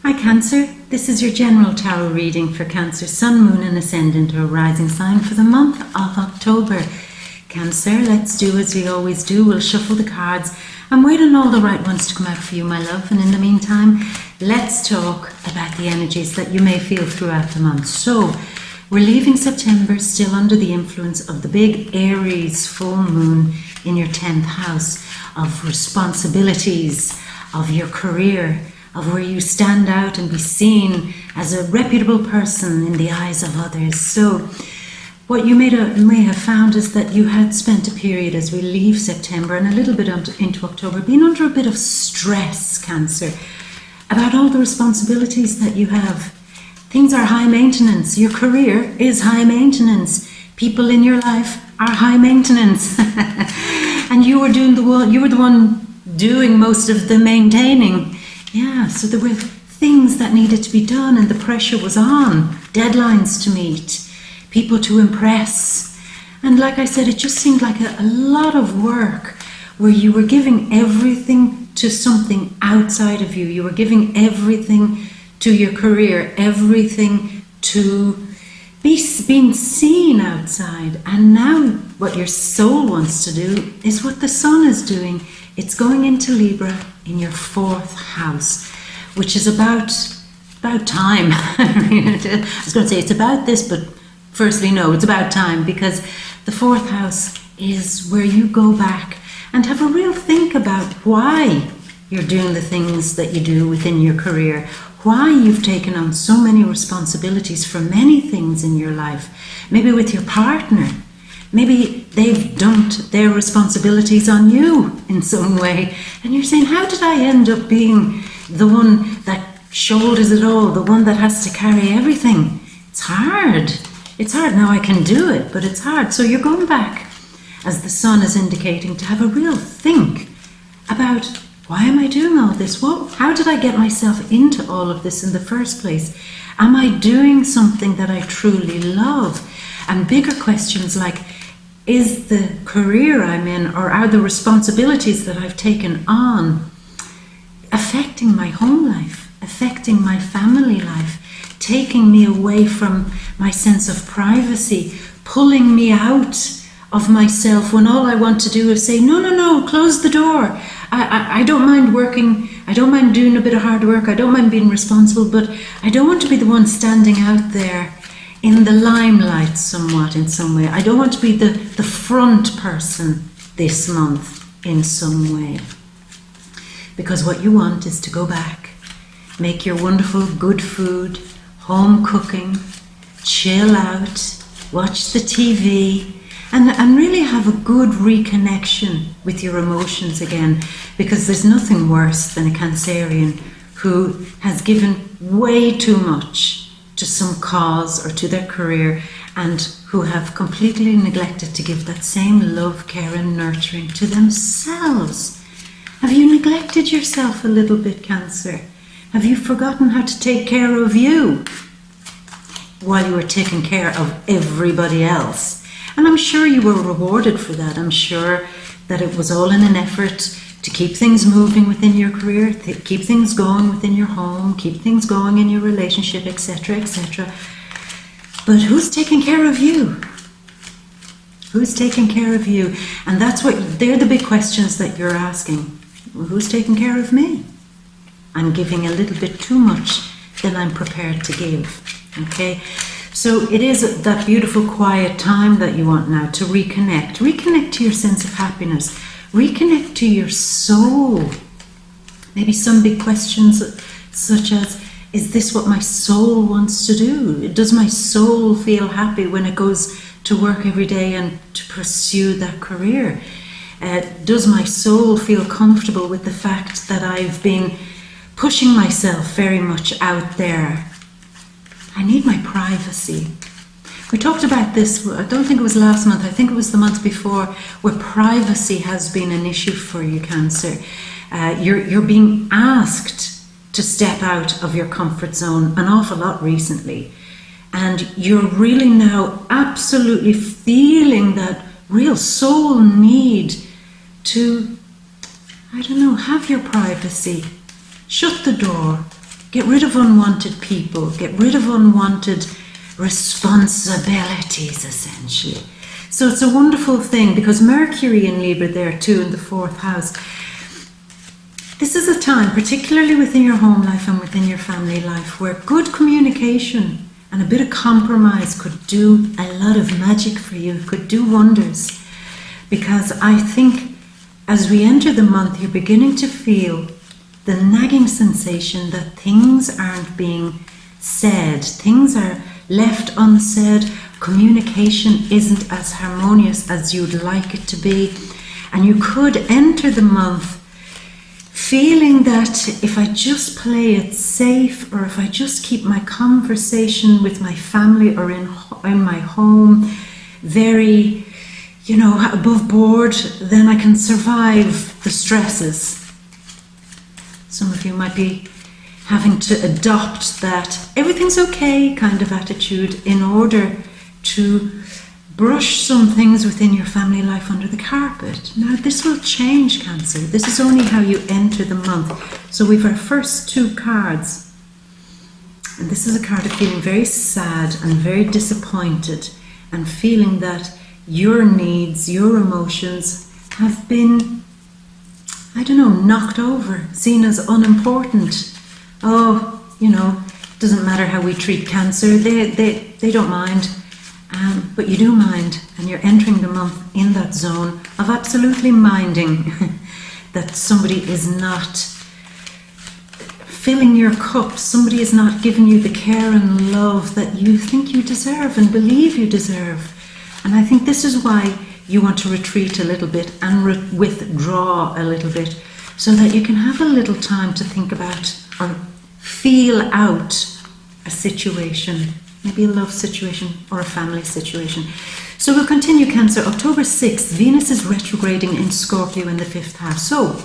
Hi Cancer, this is your general tarot reading for Cancer, Sun, Moon and Ascendant or Rising sign for the month of October. Cancer, let's do as we always do. We'll shuffle the cards and wait on all the right ones to come out for you, my love. And in the meantime, let's talk about the energies that you may feel throughout the month. So, we're leaving September still under the influence of the big Aries full moon in your 10th house of responsibilities, of your career, of where you stand out and be seen as a reputable person in the eyes of others. So what you may have found is that you had spent a period as we leave September and a little bit into October being under a bit of stress, Cancer, about all the responsibilities that you have. Things are high maintenance. Your career is high maintenance. People in your life are high maintenance. And you were the one doing most of the maintaining. Yeah, so there were things that needed to be done and the pressure was on. Deadlines to meet, people to impress. And like I said, it just seemed like a lot of work where you were giving everything to something outside of you. You were giving everything to your career, everything to being seen outside. And now what your soul wants to do is what the sun is doing. It's going into Libra in your 4th house, which is about time. I was going to say it's about this, but firstly, no, it's about time, because the 4th house is where you go back and have a real think about why you're doing the things that you do within your career, why you've taken on so many responsibilities for many things in your life, maybe with your partner. Maybe they've dumped their responsibilities on you in some way. And you're saying, how did I end up being the one that shoulders it all, the one that has to carry everything? It's hard. It's hard. Now I can do it, but it's hard. So you're going back, as the sun is indicating, to have a real think about, why am I doing all this? How did I get myself into all of this in the first place? Am I doing something that I truly love? And bigger questions like, is the career I'm in, or are the responsibilities that I've taken on affecting my home life, affecting my family life, taking me away from my sense of privacy, pulling me out of myself when all I want to do is say, no, close the door. I don't mind working, I don't mind doing a bit of hard work, I don't mind being responsible, but I don't want to be the one standing out there in the limelight somewhat, in some way. I don't want to be the front person this month in some way. Because what you want is to go back, make your wonderful good food, home cooking, chill out, watch the TV, and really have a good reconnection with your emotions again, because there's nothing worse than a Cancerian who has given way too much to some cause or to their career, and who have completely neglected to give that same love, care and nurturing to themselves. Have you neglected yourself a little bit, Cancer? Have you forgotten how to take care of you while you were taking care of everybody else? And I'm sure you were rewarded for that. I'm sure that it was all in an effort to keep things moving within your career, keep things going within your home, keep things going in your relationship, etc., etc. But who's taking care of you? Who's taking care of you? And they're the big questions that you're asking. Well, who's taking care of me? I'm giving a little bit too much than I'm prepared to give. Okay? So it is that beautiful quiet time that you want now to reconnect. Reconnect to your sense of happiness. Reconnect to your soul. Maybe some big questions such as, is this what my soul wants to do? Does my soul feel happy when it goes to work every day and to pursue that career? Does my soul feel comfortable with the fact that I've been pushing myself very much out there? I need my privacy. We talked about this, I don't think it was last month, I think it was the month before, where privacy has been an issue for you, Cancer. You're being asked to step out of your comfort zone an awful lot recently. And you're really now absolutely feeling that real soul need to, have your privacy. Shut the door. Get rid of unwanted people. Get rid of unwanted responsibilities, essentially. So it's a wonderful thing, because Mercury in Libra there too, in the 4th house. This is a time, particularly within your home life and within your family life, where good communication and a bit of compromise could do a lot of magic for you, could do wonders. Because I think as we enter the month, you're beginning to feel the nagging sensation that things aren't being said, things are left unsaid, communication isn't as harmonious as you'd like it to be, and you could enter the month feeling that if I just play it safe, or if I just keep my conversation with my family or in my home very, above board, then I can survive the stresses. Some of you might be having to adopt that everything's okay kind of attitude in order to brush some things within your family life under the carpet. Now this will change, Cancer. This is only how you enter the month. So we've our first 2 cards. And this is a card of feeling very sad and very disappointed, and feeling that your needs, your emotions have been, knocked over, seen as unimportant. Oh, doesn't matter how we treat Cancer, they don't mind. But you do mind, and you're entering the month in that zone of absolutely minding that somebody is not filling your cup, somebody is not giving you the care and love that you think you deserve and believe you deserve. And I think this is why you want to retreat a little bit and withdraw a little bit, so that you can have a little time to think about or feel out a situation, maybe a love situation or a family situation. So we'll continue, Cancer. October 6th, Venus is retrograding in Scorpio in the 5th house. So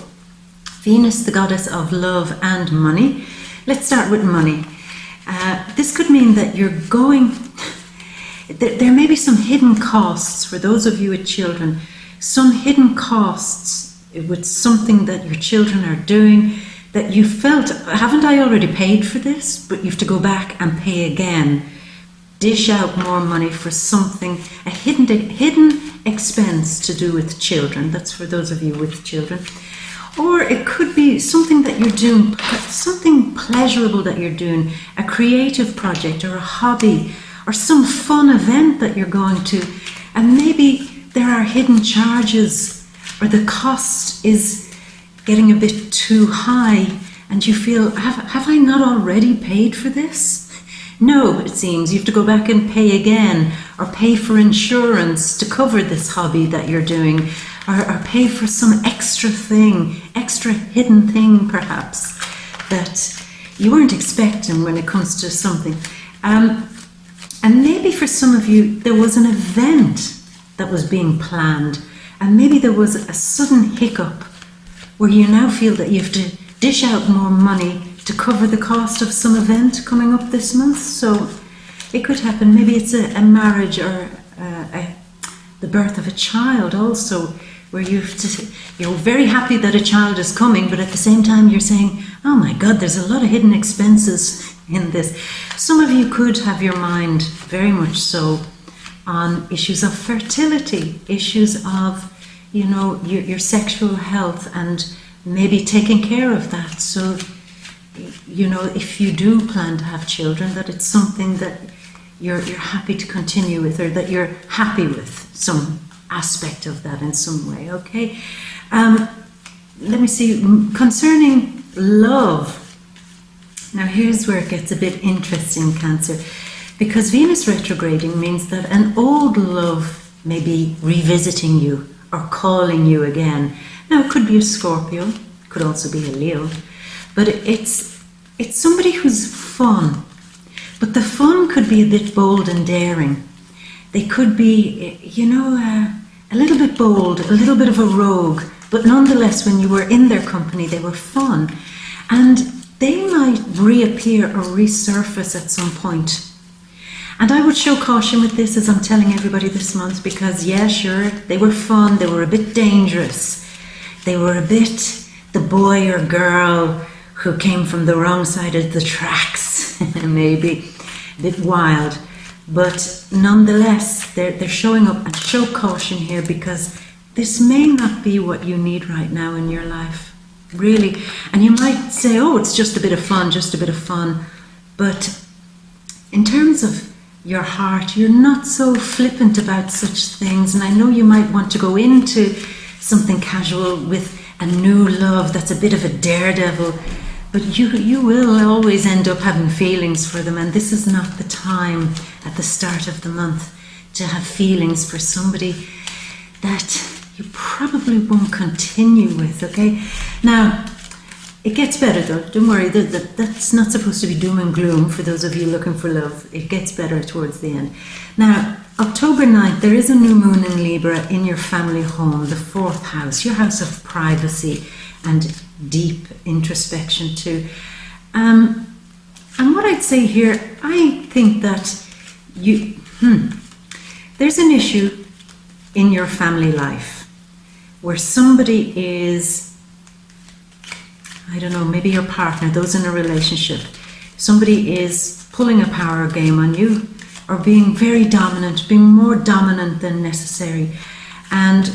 Venus, the goddess of love and money. Let's start with money. This could mean that you're going... There may be some hidden costs for those of you with children, some hidden costs with something that your children are doing that you felt, haven't I already paid for this? But you have to go back and pay again. Dish out more money for something, a hidden expense to do with children. That's for those of you with children. Or it could be something that you're doing, something pleasurable that you're doing, a creative project or a hobby, or some fun event that you're going to, and maybe there are hidden charges, or the cost is getting a bit too high, and you feel, have I not already paid for this? No, it seems you have to go back and pay again, or pay for insurance to cover this hobby that you're doing, or pay for some extra thing, extra hidden thing perhaps, that you weren't expecting when it comes to something. And maybe for some of you, there was an event that was being planned, and maybe there was a sudden hiccup where you now feel that you have to dish out more money to cover the cost of some event coming up this month. So it could happen. Maybe it's a marriage, or the birth of a child also, where you're very happy that a child is coming, but at the same time you're saying, oh my God, there's a lot of hidden expenses in this. Some of you could have your mind very much so on issues of fertility, issues of, your sexual health, and maybe taking care of that. So, if you do plan to have children, that it's something that you're happy to continue with, or that you're happy with some aspect of that in some way, okay? Let me see, concerning love. Now here's where it gets a bit interesting, Cancer, because Venus retrograding means that an old love may be revisiting you or calling you again. Now it could be a Scorpio, it could also be a Leo, but it's somebody who's fun, but the fun could be a bit bold and daring. They could be, a little bit bold, a little bit of a rogue, but nonetheless, when you were in their company, they were fun. And they might reappear or resurface at some point. And I would show caution with this, as I'm telling everybody this month, because yeah, sure, they were fun, they were a bit dangerous. They were a bit the boy or girl who came from the wrong side of the tracks, maybe a bit wild. But nonetheless, they're showing up, and show caution here, because this may not be what you need right now in your life, really. And you might say, oh, it's just a bit of fun, just a bit of fun. But in terms of your heart, you're not so flippant about such things. And I know you might want to go into something casual with a new love that's a bit of a daredevil, but you will always end up having feelings for them. And this is not the time at the start of the month to have feelings for somebody that you probably won't continue with, okay? Now, it gets better though, don't worry, that's not supposed to be doom and gloom for those of you looking for love. It gets better towards the end. Now, October 9th, there is a new moon in Libra in your family home, the 4th house, your house of privacy and deep introspection too. And what I'd say here, I think that there's an issue in your family life where somebody is, I don't know, maybe your partner, those in a relationship, somebody is pulling a power game on you or being very dominant, being more dominant than necessary. And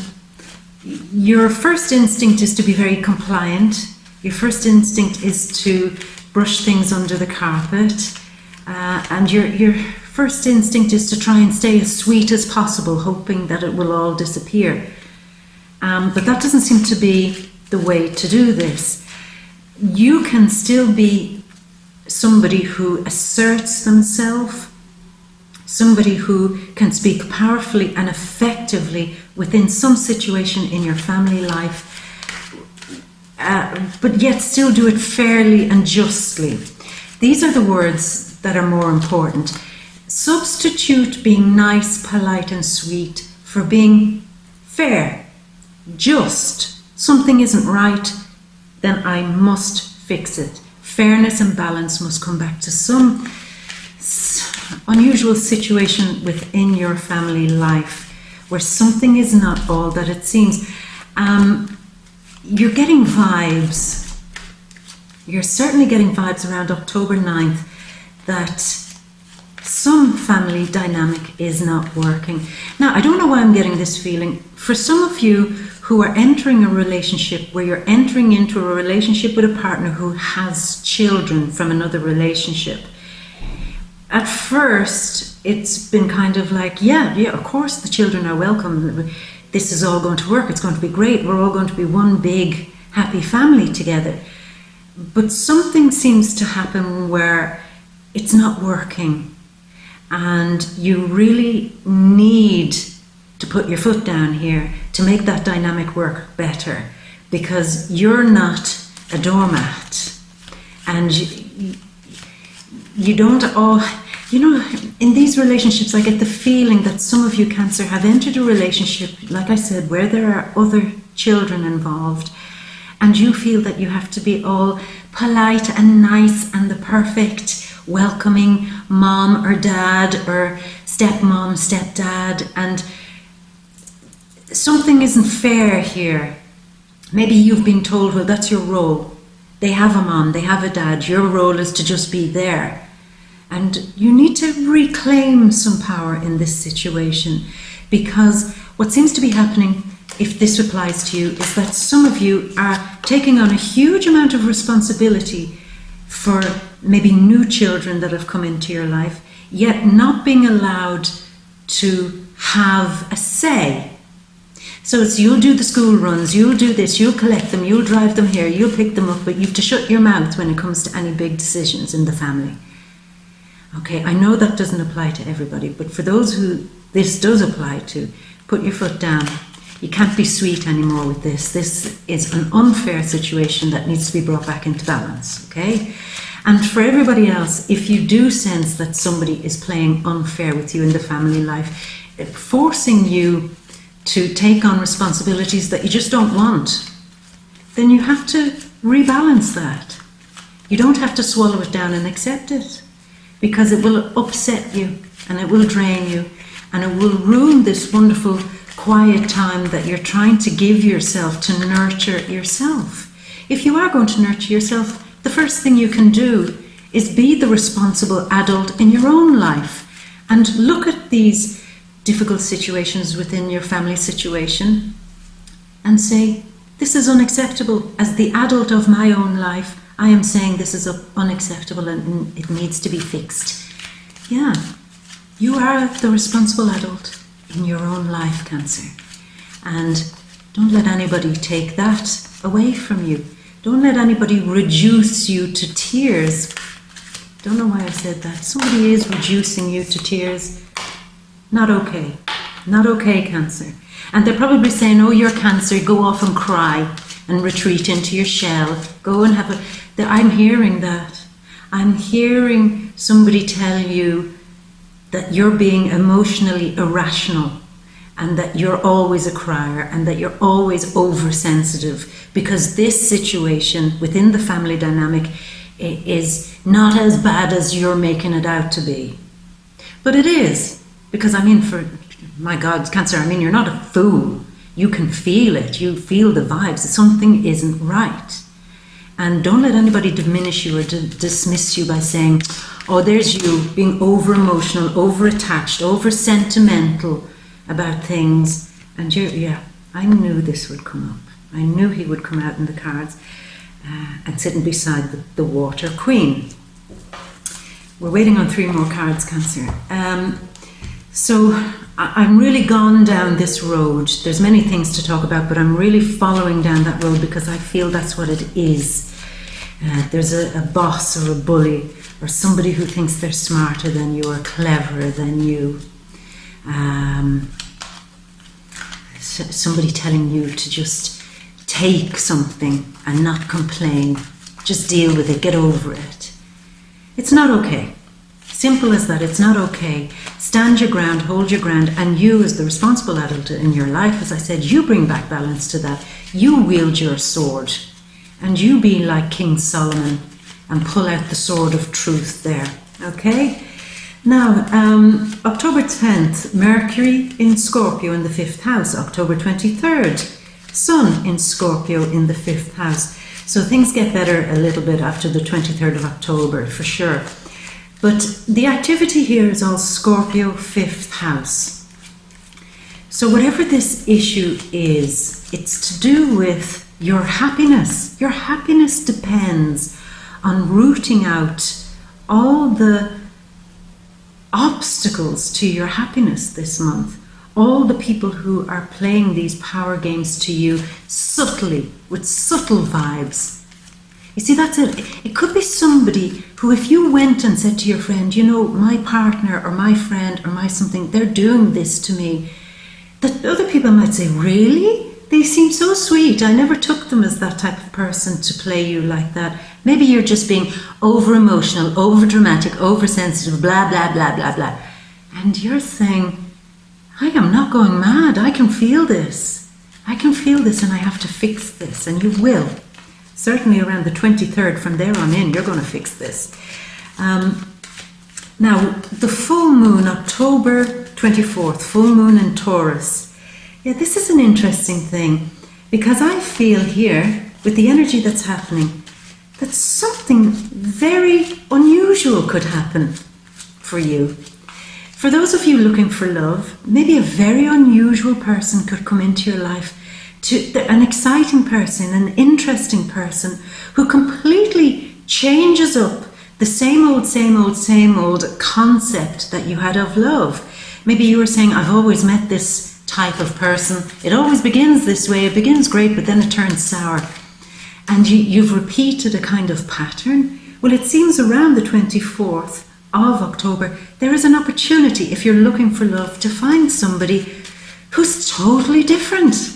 your first instinct is to be very compliant. Your first instinct is to brush things under the carpet. And your first instinct is to try and stay as sweet as possible, hoping that it will all disappear. But that doesn't seem to be the way to do this. You can still be somebody who asserts themselves, somebody who can speak powerfully and effectively within some situation in your family life, but yet still do it fairly and justly. These are the words that are more important. Substitute being nice, polite and sweet for being fair, just. Something isn't right, then I must fix it. Fairness and balance must come back to some unusual situation within your family life where something is not all that it seems. You're getting vibes. You're certainly getting vibes around October 9th that some family dynamic is not working. Now, I don't know why I'm getting this feeling. For some of you who are entering a relationship where you're entering into a relationship with a partner who has children from another relationship, at first it's been kind of like, yeah, of course the children are welcome. This is all going to work. It's going to be great. We're all going to be one big happy family together. But something seems to happen where it's not working. And you really need to put your foot down here to make that dynamic work better, because you're not a doormat. And you don't all, in these relationships, I get the feeling that some of you, Cancer, have entered a relationship, like I said, where there are other children involved, and you feel that you have to be all polite and nice and the perfect welcoming mom or dad or stepmom, stepdad, and something isn't fair here. Maybe you've been told, well, that's your role. They have a mom, they have a dad, your role is to just be there. And you need to reclaim some power in this situation, because what seems to be happening, if this applies to you, is that some of you are taking on a huge amount of responsibility for maybe new children that have come into your life, yet not being allowed to have a say. So it's you'll do the school runs, you'll do this, you'll collect them, you'll drive them here, you'll pick them up, but you have to shut your mouth when it comes to any big decisions in the family. Okay, I know that doesn't apply to everybody, but for those who this does apply to, put your foot down. You can't be sweet anymore with this. This is an unfair situation that needs to be brought back into balance, okay? And for everybody else, if you do sense that somebody is playing unfair with you in the family life, forcing you to take on responsibilities that you just don't want, then you have to rebalance that. You don't have to swallow it down and accept it, because it will upset you and it will drain you and it will ruin this wonderful quiet time that you're trying to give yourself to nurture yourself. If you are going to nurture yourself, the first thing you can do is be the responsible adult in your own life and look at these difficult situations within your family situation and say, this is unacceptable. As the adult of my own life, I am saying this is unacceptable and it needs to be fixed. Yeah, you are the responsible adult in your own life, Cancer. And don't let anybody take that away from you. Don't let anybody reduce you to tears. Don't know why I said that. Somebody is reducing you to tears. Not okay. Not okay, Cancer. And they're probably saying, oh, you're Cancer, go off and cry and retreat into your shell. Go and have a... I'm hearing that. I'm hearing somebody tell you that you're being emotionally irrational and that you're always a crier and that you're always oversensitive because this situation within the family dynamic is not as bad as you're making it out to be. But it is, because I mean, for my God, Cancer, I mean, you're not a fool. You can feel it. You feel the vibes. Something isn't right. And don't let anybody diminish you or dismiss you by saying, oh, there's you being over-emotional, over-attached, over-sentimental about things. And yeah, I knew this would come up. I knew he would come out in the cards and sitting beside the Water Queen. We're waiting on 3 more cards, Cancer. So I'm really gone down this road. There's many things to talk about, but I'm really following down that road because I feel that's what it is. There's a boss or a bully or somebody who thinks they're smarter than you or cleverer than you. Somebody telling you to just take something and not complain. Just deal with it, get over it. It's not okay. Simple as that, it's not okay. Stand your ground, hold your ground, and you as the responsible adult in your life, as I said, you bring back balance to that. You wield your sword, and you be like King Solomon and pull out the sword of truth there, okay? Now, October 10th, Mercury in Scorpio in the 5th house. October 23rd, Sun in Scorpio in the 5th house. So things get better a little bit after the 23rd of October, for sure. But the activity here is all Scorpio 5th house. So whatever this issue is, it's to do with your happiness. Your happiness depends on rooting out all the obstacles to your happiness this month. All the people who are playing these power games to you subtly, with subtle vibes. You see, that's it. It could be somebody who, if you went and said to your friend, you know, my partner or my friend or my something, they're doing this to me, that other people might say, really? They seem so sweet. I never took them as that type of person to play you like that. Maybe you're just being over-emotional, over-dramatic, over-sensitive, blah, blah, blah, blah, blah. And you're saying, I am not going mad. I can feel this. I can feel this and I have to fix this. And you will. Certainly around the 23rd, from there on in, you're going to fix this. Now, the full moon, October 24th, full moon in Taurus. Yeah, this is an interesting thing because I feel here, with the energy that's happening, that something very unusual could happen for you. For those of you looking for love, maybe a very unusual person could come into your life, an exciting person, an interesting person who completely changes up the same old concept that you had of love. Maybe you were saying, I've always met this type of person. It always begins this way. It begins great, but then it turns sour. And you've repeated a kind of pattern. Well, it seems around the 24th of October, there is an opportunity, if you're looking for love, to find somebody who's totally different.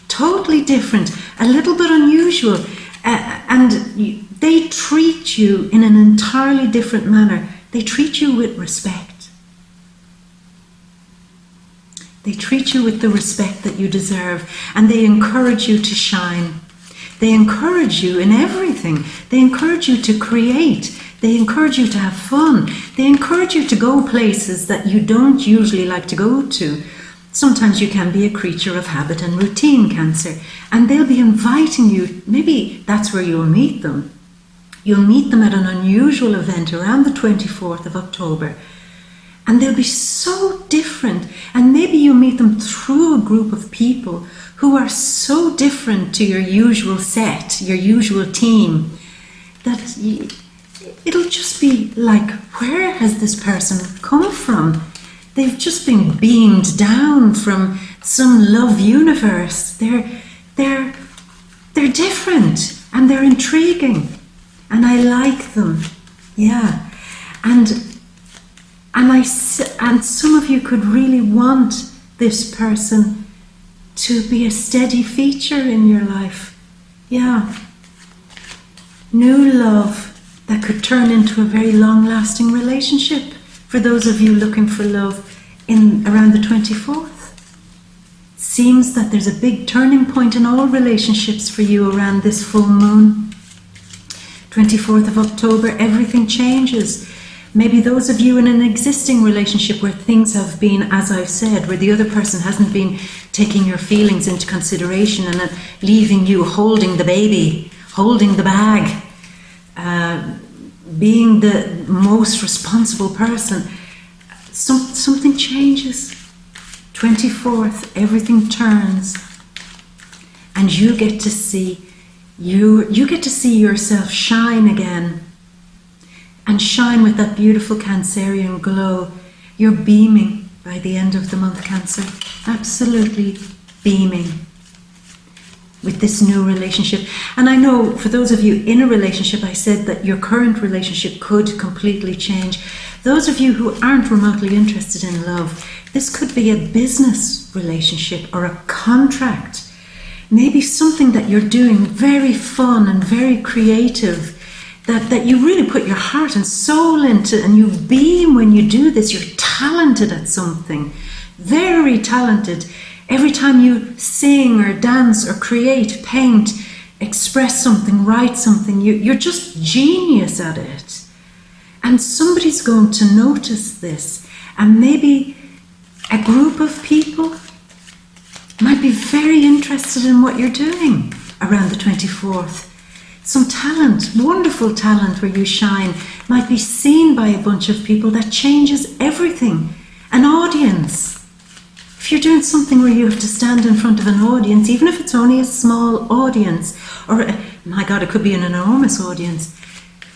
Totally different, a little bit unusual, and they treat you in an entirely different manner. They treat you with respect. They treat you with the respect that you deserve, and they encourage you to shine. They encourage you in everything. They encourage you to create. They encourage you to have fun. They encourage you to go places that you don't usually like to go to. Sometimes you can be a creature of habit and routine, Cancer, and they'll be inviting you. Maybe that's where you'll meet them. You'll meet them at an unusual event around the 24th of October. And they'll be so different. And maybe you meet them through a group of people who are so different to your usual set, your usual team, that it'll just be like, where has this person come from? They've just been beamed down from some love universe. They're different and they're intriguing. And I like them. Yeah. And some of you could really want this person to be a steady feature in your life. Yeah. New love that could turn into a very long-lasting relationship for those of you looking for love in around the 24th. It seems that there's a big turning point in all relationships for you around this full moon. 24th of October, everything changes. Maybe those of you in an existing relationship where things have been, as I've said, where the other person hasn't been taking your feelings into consideration and leaving you holding the baby, holding the bag, being the most responsible person, something changes. 24th, everything turns, and you get to see yourself shine again. And shine with that beautiful Cancerian glow. You're beaming by the end of the month, Cancer. Absolutely beaming with this new relationship. And I know for those of you in a relationship, I said that your current relationship could completely change. Those of you who aren't remotely interested in love, this could be a business relationship or a contract. Maybe something that you're doing very fun and very creative, that you really put your heart and soul into, and you beam when you do this. You're talented at something, very talented. Every time you sing or dance or create, paint, express something, write something, you're just genius at it. And somebody's going to notice this, and maybe a group of people might be very interested in what you're doing around the 24th. Some talent, wonderful talent where you shine, might be seen by a bunch of people. That changes everything. An audience. If you're doing something where you have to stand in front of an audience, even if it's only a small audience, or my God, it could be an enormous audience,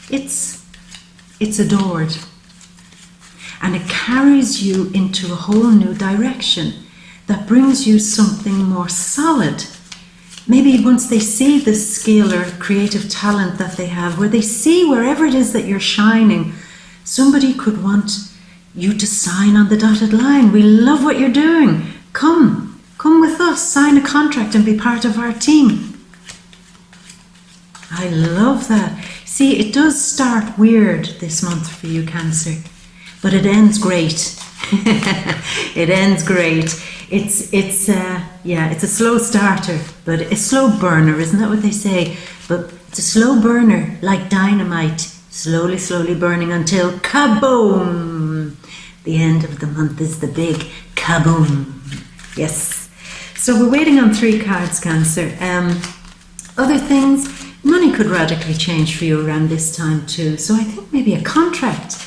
it's adored. And it carries you into a whole new direction that brings you something more solid. Maybe once they see the skill or creative talent that they have, where they see wherever it is that you're shining, somebody could want you to sign on the dotted line. We love what you're doing. Come with us, sign a contract and be part of our team. I love that. See, it does start weird this month for you, Cancer, but it ends great. It ends great. It's a slow starter, but a slow burner, isn't that what they say? But it's a slow burner, like dynamite, slowly, slowly burning until kaboom! The end of the month is the big kaboom. Yes. So we're waiting on 3 cards, Cancer. Other things, money could radically change for you around this time too. So I think maybe a contract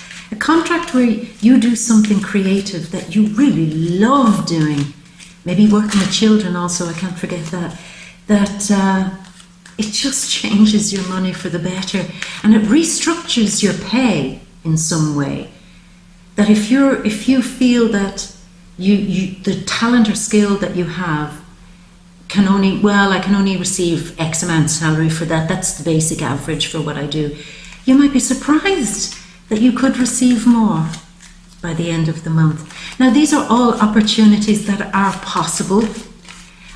where you do something creative that you really love doing. Maybe working with children also, I can't forget that it just changes your money for the better, and it restructures your pay in some way. That if you feel that the talent or skill that you have I can only receive X amount salary for that. That's the basic average for what I do. You might be surprised that you could receive more by the end of the month. Now, these are all opportunities that are possible.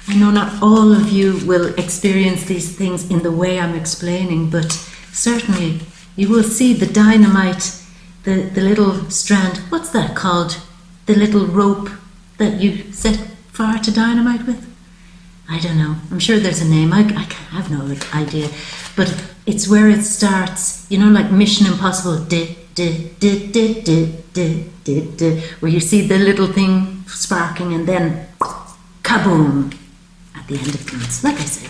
I know not all of you will experience these things in the way I'm explaining, but certainly you will see the dynamite, the little strand. What's that called? The little rope that you set fire to dynamite with? I don't know. I'm sure there's a name. I have no idea. But it's where it starts, like Mission Impossible, where you see the little thing sparking and then kaboom at the end of the month, like I say.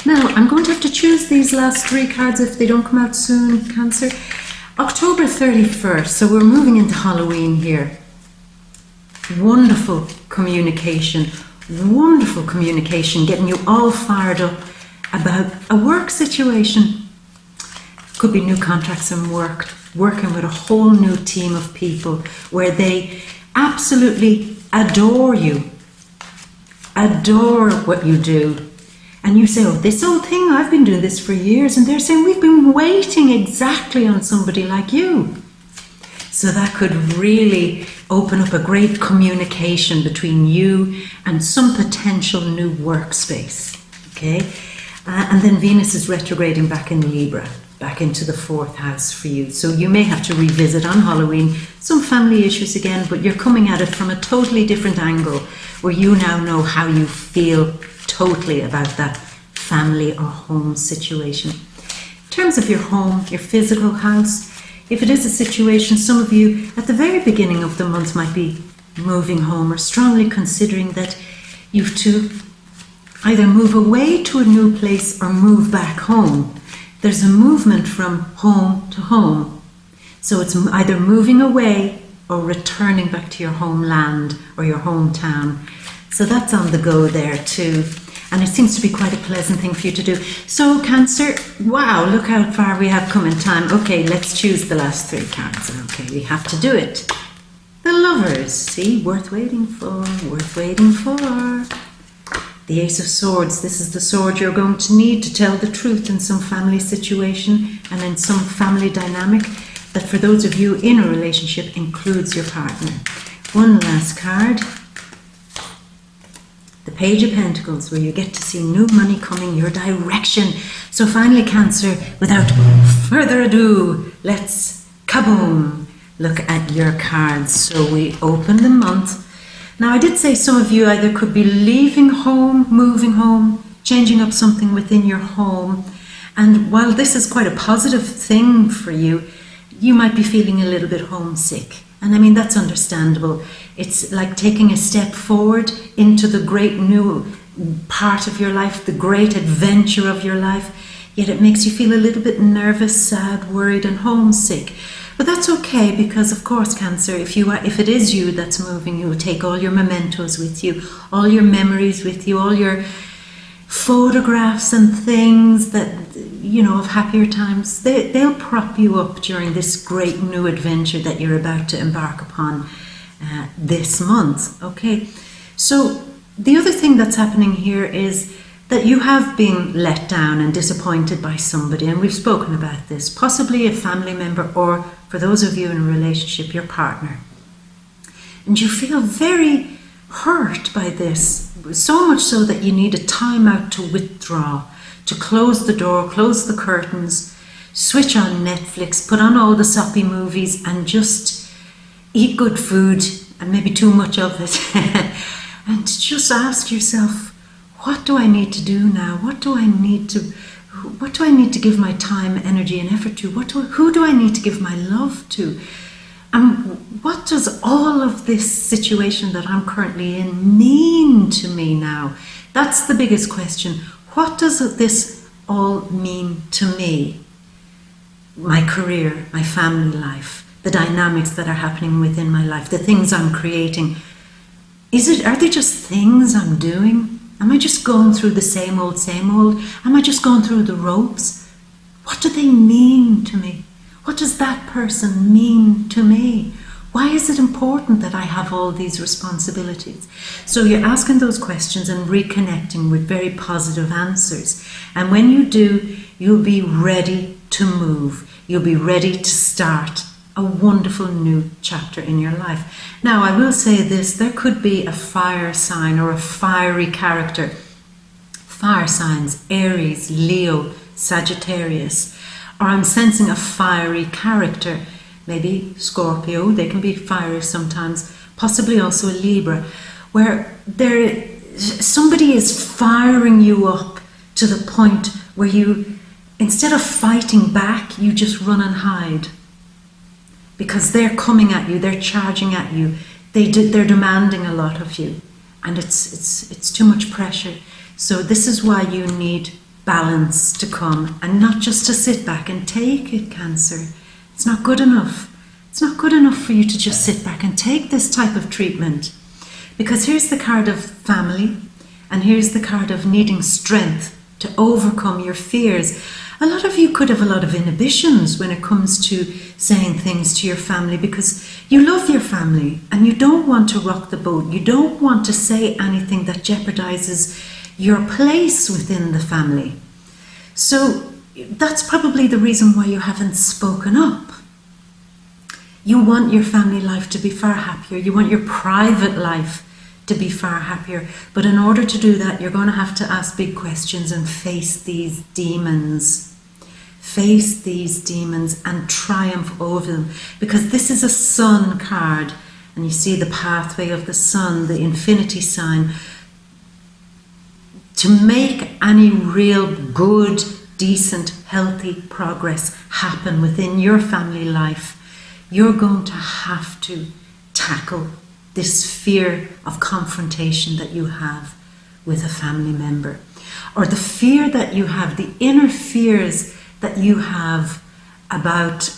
Now, I'm going to have to choose these last 3 cards if they don't come out soon, Cancer. October 31st, so we're moving into Halloween here. Wonderful communication, getting you all fired up about a work situation. Could be new contracts and working with a whole new team of people where they absolutely adore you, adore what you do. And you say, oh, this old thing, I've been doing this for years. And they're saying, we've been waiting exactly on somebody like you. So that could really open up a great communication between you and some potential new workspace. Okay? And then Venus is retrograding back in Libra, back into the 4th house for you. So you may have to revisit on Halloween some family issues again, but you're coming at it from a totally different angle where you now know how you feel totally about that family or home situation. In terms of your home, your physical house, if it is a situation, some of you at the very beginning of the month might be moving home or strongly considering that you've to either move away to a new place or move back home. There's a movement from home to home. So it's either moving away or returning back to your homeland or your hometown. So that's on the go there too. And it seems to be quite a pleasant thing for you to do. So Cancer, wow, look how far we have come in time. Okay, let's choose the last 3 cards. Okay, we have to do it. The Lovers, see, worth waiting for, worth waiting for. The Ace of Swords, this is the sword you're going to need to tell the truth in some family situation and in some family dynamic that for those of you in a relationship includes your partner. One last card. The Page of Pentacles, where you get to see new money coming your direction. So finally, Cancer, without further ado, let's kaboom, look at your cards. So we open the month. Now, I did say some of you either could be leaving home, moving home, changing up something within your home. And while this is quite a positive thing for you, you might be feeling a little bit homesick. And I mean, that's understandable. It's like taking a step forward into the great new part of your life, the great adventure of your life. Yet it makes you feel a little bit nervous, sad, worried, and homesick. But that's okay because, of course, Cancer, if it is you that's moving, you will take all your mementos with you, all your memories with you, all your photographs and things that, you know, of happier times. They'll prop you up during this great new adventure that you're about to embark upon this month. Okay, so the other thing that's happening here is that you have been let down and disappointed by somebody, and we've spoken about this, possibly a family member or, for those of you in a relationship, your partner. And you feel very hurt by this, so much so that you need a time out to withdraw, to close the door, close the curtains, switch on Netflix, put on all the soppy movies and just eat good food, and maybe too much of it, and just ask yourself, what do I need to do now? What do I need to give my time, energy, and effort to? Who do I need to give my love to? And what does all of this situation that I'm currently in mean to me now? That's the biggest question. What does this all mean to me? My career, my family life, the dynamics that are happening within my life, the things I'm creating. Are they just things I'm doing? Am I just going through the same old? Am I just going through the ropes? What do they mean to me? What does that person mean to me? Why is it important that I have all these responsibilities? So you're asking those questions and reconnecting with very positive answers. And when you do, you'll be ready to move. You'll be ready to start a wonderful new chapter in your life. Now, I will say this, there could be a fire sign or a fiery character. Fire signs, Aries, Leo, Sagittarius. Or I'm sensing a fiery character, maybe Scorpio, they can be fiery sometimes, possibly also a Libra, where somebody is firing you up to the point where you, instead of fighting back, you just run and hide. Because they're coming at you, they're charging at you, they're demanding a lot of you, and it's too much pressure. So this is why you need balance to come, and not just to sit back and take it, Cancer. It's not good enough. It's not good enough for you to just sit back and take this type of treatment. Because here's the card of family, and here's the card of needing strength to overcome your fears. A lot of you could have a lot of inhibitions when it comes to saying things to your family, because you love your family and you don't want to rock the boat. You don't want to say anything that jeopardizes your place within the family. So that's probably the reason why you haven't spoken up. You want your family life to be far happier. You want your private life to be far happier. But in order to do that, you're going to have to ask big questions and face these demons. Face these demons and triumph over them. Because this is a sun card. And you see the pathway of the sun, the infinity sign. To make any real good, decent, healthy progress happen within your family life, you're going to have to tackle this fear of confrontation that you have with a family member, or the fear that you have, the inner fears that you have about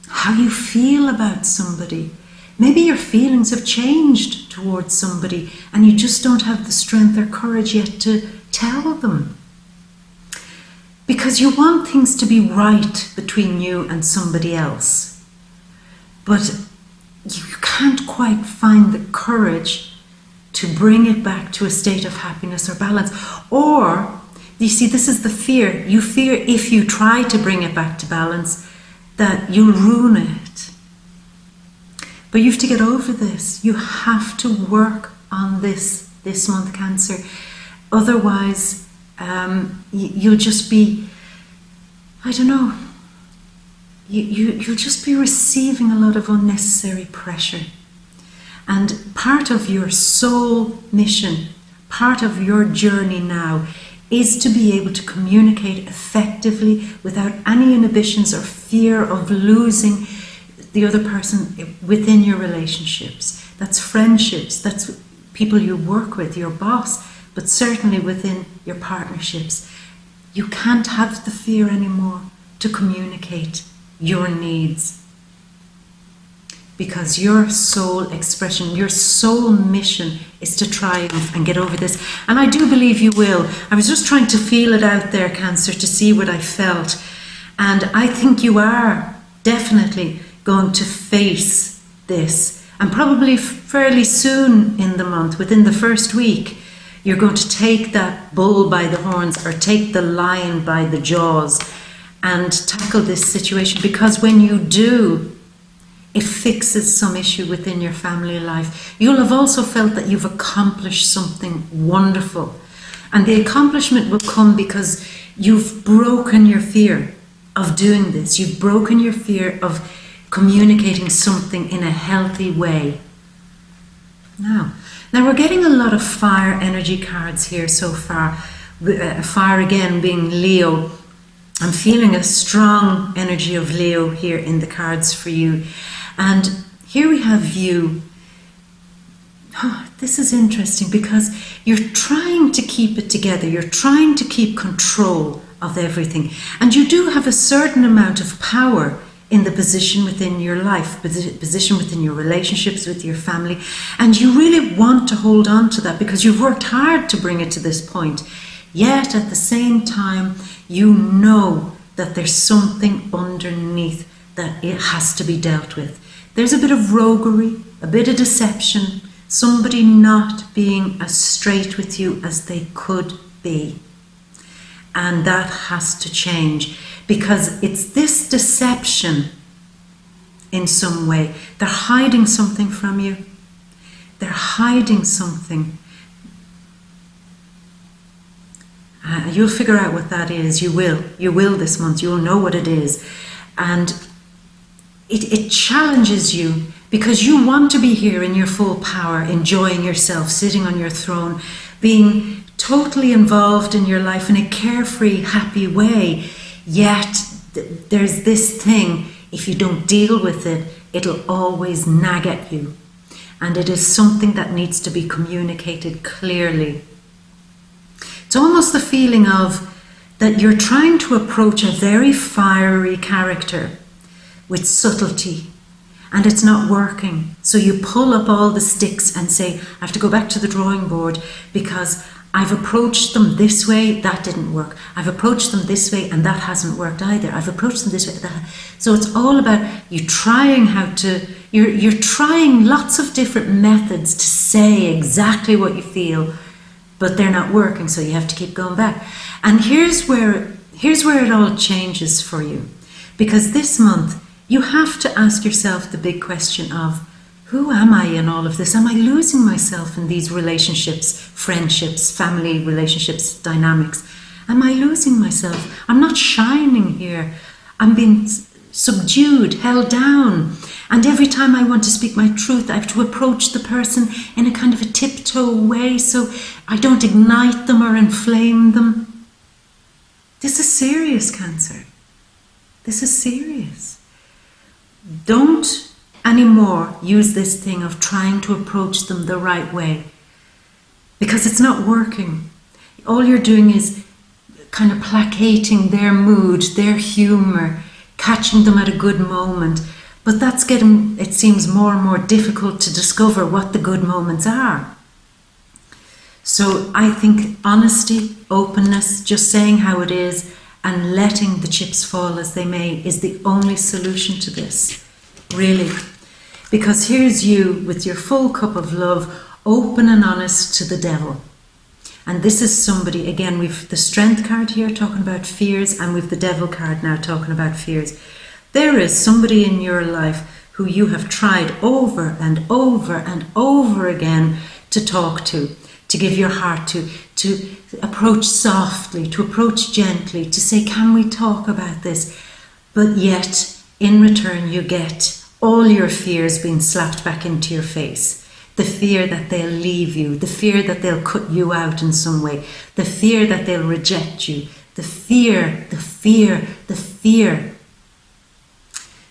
how you feel about somebody. Maybe your feelings have changed towards somebody and you just don't have the strength or courage yet to tell them. Because you want things to be right between you and somebody else. But you can't quite find the courage to bring it back to a state of happiness or balance. Or, you see, this is the fear. You fear if you try to bring it back to balance that you'll ruin it. But you have to get over this. You have to work on this month, Cancer. Otherwise, you'll just be, I don't know, you'll just be receiving a lot of unnecessary pressure. And part of your soul mission, part of your journey now, is to be able to communicate effectively without any inhibitions or fear of losing the other person within your relationships. That's friendships, that's people you work with, your boss, but certainly within your partnerships. You can't have the fear anymore to communicate your needs, because your soul expression, your soul mission is to triumph and get over this. And I do believe you will. I was just trying to feel it out there, Cancer, to see what I felt. And I think you are definitely going to face this. And probably fairly soon in the month, within the first week, you're going to take that bull by the horns or take the lion by the jaws and tackle this situation. Because when you do, it fixes some issue within your family life. You'll have also felt that you've accomplished something wonderful. And the accomplishment will come because you've broken your fear of doing this. You've broken your fear of communicating something in a healthy way. Now we're getting a lot of fire energy cards here so far. Fire again being Leo. I'm feeling a strong energy of Leo here in the cards for you. And here we have you. Oh, this is interesting because you're trying to keep it together. You're trying to keep control of everything. And you do have a certain amount of power in the position within your life, position within your relationships with your family. And you really want to hold on to that because you've worked hard to bring it to this point. Yet at the same time, you know that there's something underneath that it has to be dealt with. There's a bit of roguery, a bit of deception, somebody not being as straight with you as they could be. And that has to change because it's this deception in some way. They're hiding something from you. They're hiding something. You'll figure out what that is. You will. You will this month. You'll know what it is. And it challenges you because you want to be here in your full power, enjoying yourself, sitting on your throne, being totally involved in your life in a carefree, happy way. Yet there's this thing, if you don't deal with it, it'll always nag at you. And it is something that needs to be communicated clearly. It's almost the feeling of that you're trying to approach a very fiery character with subtlety, and it's not working. So you pull up all the sticks and say, I have to go back to the drawing board because I've approached them this way, that didn't work. I've approached them this way and that hasn't worked either. I've approached them this way. So it's all about you trying you're trying lots of different methods to say exactly what you feel, but they're not working, so you have to keep going back. And here's where it all changes for you. Because this month, you have to ask yourself the big question of, who am I in all of this? Am I losing myself in these relationships, friendships, family relationships, dynamics? Am I losing myself? I'm not shining here. I'm being subdued, held down. And every time I want to speak my truth, I have to approach the person in a kind of a tiptoe way so I don't ignite them or inflame them. This is serious, Cancer. This is serious. Don't anymore use this thing of trying to approach them the right way, because it's not working. All you're doing is kind of placating their mood, their humor, catching them at a good moment. But that's getting, it seems, more and more difficult to discover what the good moments are. So I think honesty, openness, just saying how it is and letting the chips fall as they may is the only solution to this, really. Because here's you with your full cup of love, open and honest to the devil. And this is somebody, again, we've the strength card here talking about fears, and we've the devil card now talking about fears. There is somebody in your life who you have tried over and over and over again to talk to give your heart to approach softly, to approach gently, to say, can we talk about this? But yet, in return, you get all your fears being slapped back into your face. The fear that they'll leave you, the fear that they'll cut you out in some way, the fear that they'll reject you, the fear.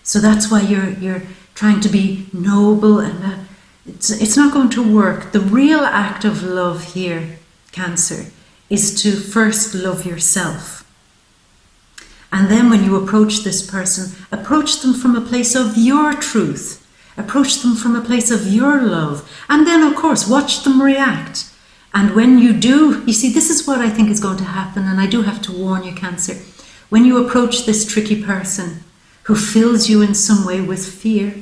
So that's why you're trying to be noble, and it's not going to work. The real act of love here, Cancer, is to first love yourself. And then when you approach this person, approach them from a place of your truth. Approach them from a place of your love. And then, of course, watch them react. And when you do, you see, this is what I think is going to happen. And I do have to warn you, Cancer. When you approach this tricky person who fills you in some way with fear,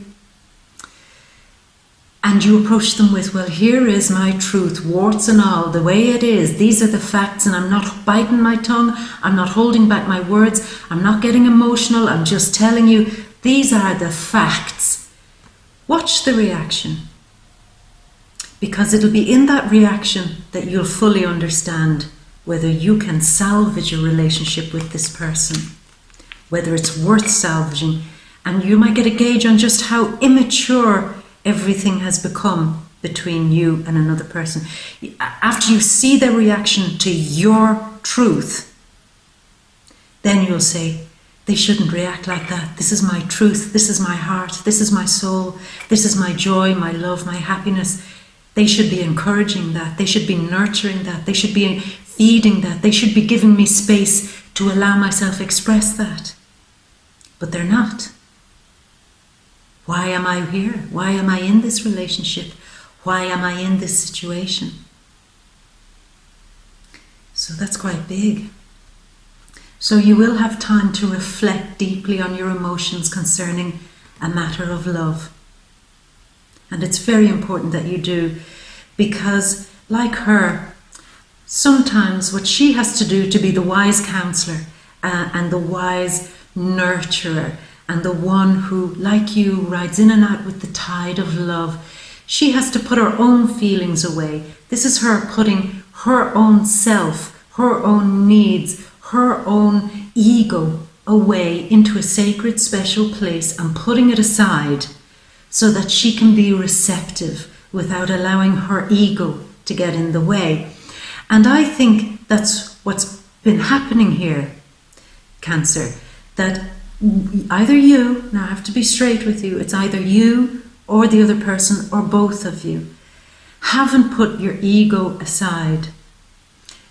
and you approach them with, well, here is my truth, warts and all, the way it is. These are the facts, and I'm not biting my tongue. I'm not holding back my words. I'm not getting emotional. I'm just telling you, these are the facts. Watch the reaction. Because it'll be in that reaction that you'll fully understand whether you can salvage a relationship with this person, whether it's worth salvaging. And you might get a gauge on just how immature everything has become between you and another person. After you see their reaction to your truth, then you'll say, they shouldn't react like that. This is my truth. This is my heart. This is my soul. This is my joy, my love, my happiness. They should be encouraging that. They should be nurturing that. They should be feeding that. They should be giving me space to allow myself express that. But they're not. Why am I here? Why am I in this relationship? Why am I in this situation? So that's quite big. So you will have time to reflect deeply on your emotions concerning a matter of love. And it's very important that you do, because like her, sometimes what she has to do to be the wise counselor and the wise nurturer and the one who, like you, rides in and out with the tide of love, she has to put her own feelings away. This is her putting her own self, her own needs, her own ego away into a sacred, special place and putting it aside so that she can be receptive without allowing her ego to get in the way. And I think that's what's been happening here, Cancer, that either you, now I have to be straight with you, it's either you or the other person or both of you haven't put your ego aside,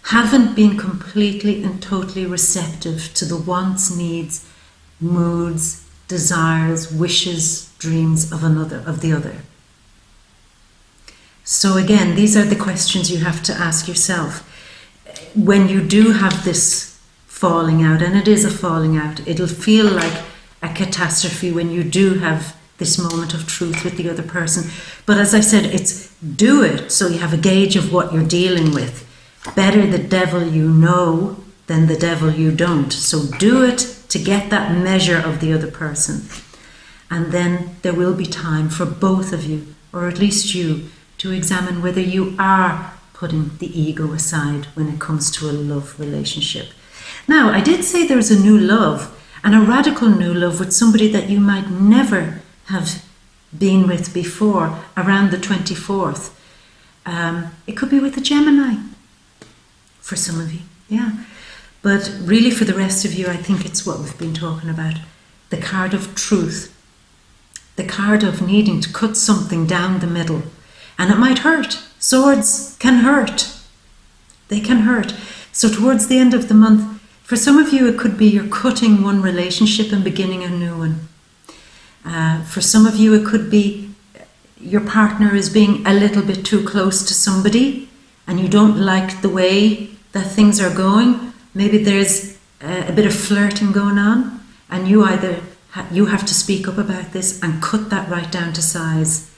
haven't been completely and totally receptive to the wants, needs, moods, desires, wishes, dreams of the other. So again, these are the questions you have to ask yourself. When you do have this falling out, and it is a falling out, it'll feel like a catastrophe when you do have this moment of truth with the other person. But as I said, it's do it so you have a gauge of what you're dealing with. Better the devil you know than the devil you don't. So do it to get that measure of the other person. And then there will be time for both of you, or at least you, to examine whether you are putting the ego aside when it comes to a love relationship. Now, I did say there's a new love, and a radical new love with somebody that you might never have been with before, around the 24th. It could be with a Gemini, for some of you, yeah. But really for the rest of you, I think it's what we've been talking about. The card of truth. The card of needing to cut something down the middle. And it might hurt. Swords can hurt. They can hurt. So towards the end of the month, for some of you, it could be you're cutting one relationship and beginning a new one. For some of you, it could be your partner is being a little bit too close to somebody and you don't like the way that things are going. Maybe there's a bit of flirting going on, and you either you have to speak up about this and cut that right down to size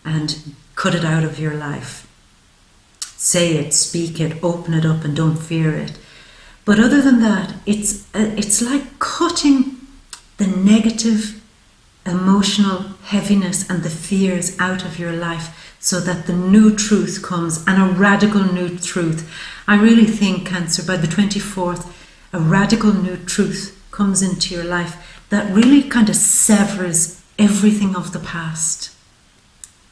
and cut it out of your life. Say it, speak it, open it up, and don't fear it. But other than that, it's like cutting the negative emotional heaviness and the fears out of your life so that the new truth comes, and a radical new truth. I really think, Cancer, by the 24th, a radical new truth comes into your life that really kind of severs everything of the past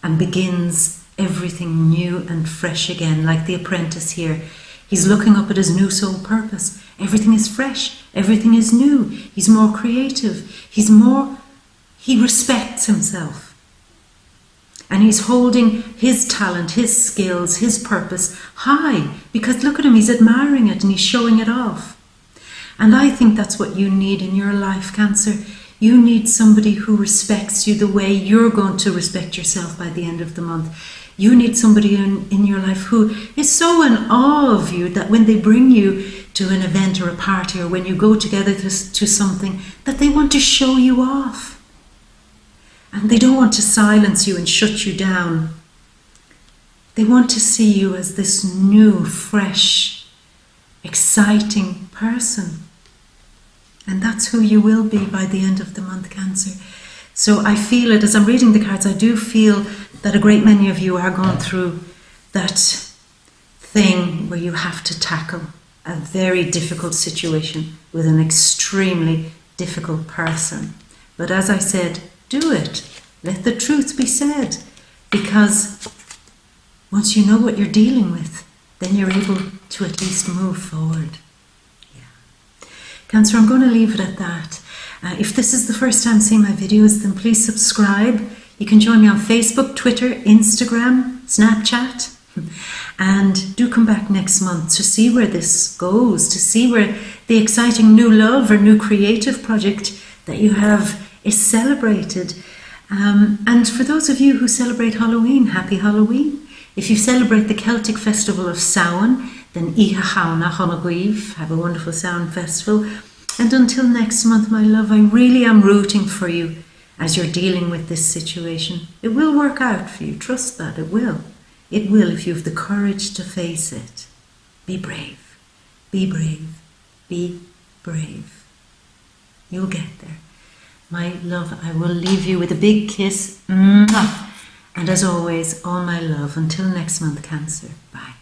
and begins everything new and fresh again, like the apprentice here. He's looking up at his new soul purpose. Everything is fresh. Everything is new. He's more creative. He respects himself. And he's holding his talent, his skills, his purpose high. Because look at him, he's admiring it and he's showing it off. And I think that's what you need in your life, Cancer. You need somebody who respects you the way you're going to respect yourself by the end of the month. You need somebody in your life who is so in awe of you that when they bring you to an event or a party, or when you go together to something, that they want to show you off. And they don't want to silence you and shut you down. They want to see you as this new, fresh, exciting person. And that's who you will be by the end of the month, Cancer. So I feel it, as I'm reading the cards, I do feel that a great many of you are going through that thing where you have to tackle a very difficult situation with an extremely difficult person. But as I said, do it. Let the truth be said. Because once you know what you're dealing with, then you're able to at least move forward. Yeah. Cancer, I'm going to leave it at that. If this is the first time seeing my videos, then please subscribe. You can join me on Facebook, Twitter, Instagram, Snapchat. And do come back next month to see where this goes, to see where the exciting new love or new creative project that you have is celebrated. And for those of you who celebrate Halloween, happy Halloween. If you celebrate the Celtic festival of Samhain, then Iha Hauna Honaguiv, have a wonderful Samhain festival. And until next month, my love, I really am rooting for you as you're dealing with this situation. It will work out for you. Trust that. It will. It will if you have the courage to face it. Be brave. Be brave. Be brave. You'll get there. My love, I will leave you with a big kiss. And as always, all my love. Until next month, Cancer. Bye.